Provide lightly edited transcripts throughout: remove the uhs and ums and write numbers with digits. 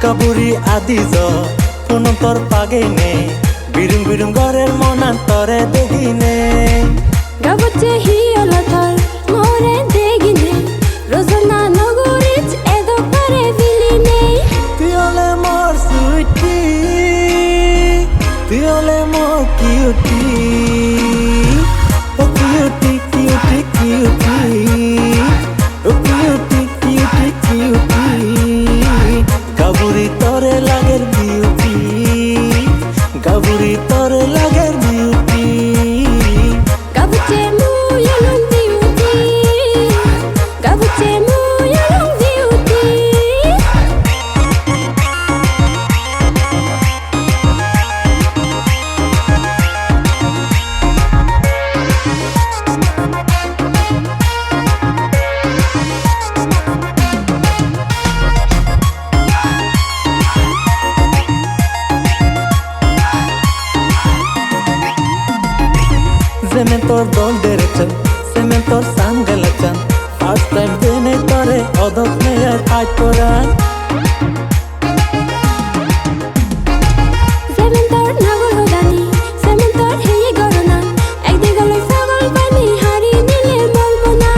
কাবুরি আদিজ কোনো তোর পাগেনে বিরুং বিরুং ঘরের মনান তরে দেখিনে গাবুচে হিয়লা থর মোরে দেগিনে রোজনা নগরিচ এদো করে বিলিনে তুই হলে মোর সুইটি তুই হলে মোর কিউটি ও কিউটি কিউটি কিউটি ও কিউটি কিউটি কিউটি কাবুরি তরে লাগের বিউটি কাবুরি তরে লাগের বিউটি গাবুচে মুয়লং বিউটি গাবুচে মুয়লং beauty Semen tor dol derechen, semen tor san galechan. First time dene tore odok meyar ay toran. সেমেন তোর নগর হোদানি সেমেন তোর হেয়ে গরনা একদিন গলে ছাগল পানি হারি নিলে বলবো না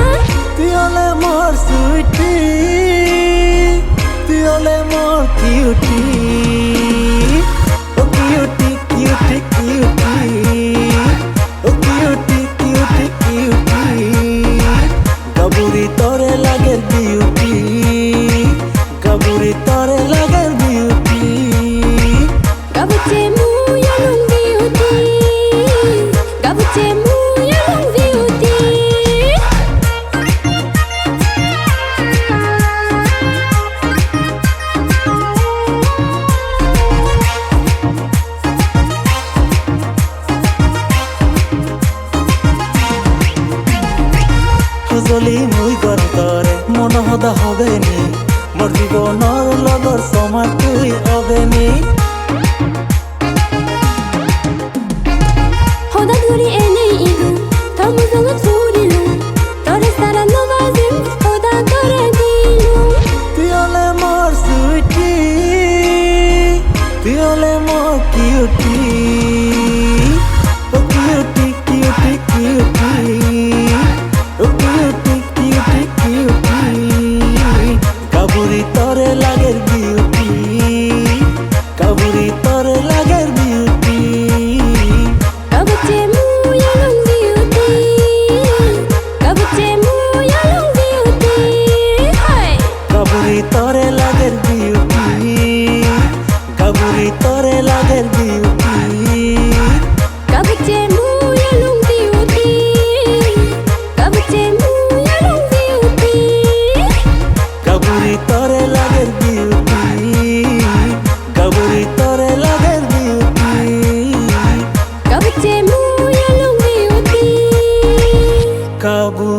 তুই হলে মোর সুইটি, তুই হলে মোর কিউটি, ও কিউটি কিউটি কিউটি, ও কিউটি কিউটি কিউটি. কাবুরি তরে লাগের বিউটি, কাবুরি তরে লাগের বিউটি. গাবুচে মুয়লং বিউটি গাবুচে মুয়লং বিউটি হুজলি মুই গন্তরে মন হদা হবে নি মোর জীবনর লগর সমার তুই হবে নি হোদা ধুরি এনেই ইলু থামু জঙ্গ চুরিলু তরে সারা নবাজিম হোদা করে দিলু তুই হলে মোর সুইটি, তুই হলে মোর কিউটি, ও কিউটি কিউটি কিউটি, ও কিউটি কিউটি কিউটি. কাবুরি তরে লাগের বিউটি, কাবুরি তরে লাগের বিউটি. গাবুচে মুয়লং বিউটি গাবুচে মুয়লং বিউটি হাই কাবুরি তরে লাগের বিউটি, কাবুরি তরে লাগের বিউটি. গাবুচে মুয়লং বিউটি গাবুচে মুয়লং বিউটি কাবুরি তরে লাগের বিউটি, কাবুরি তরে লাগের বিউটি. গাবুচে মুয়লং বিউটি কাবু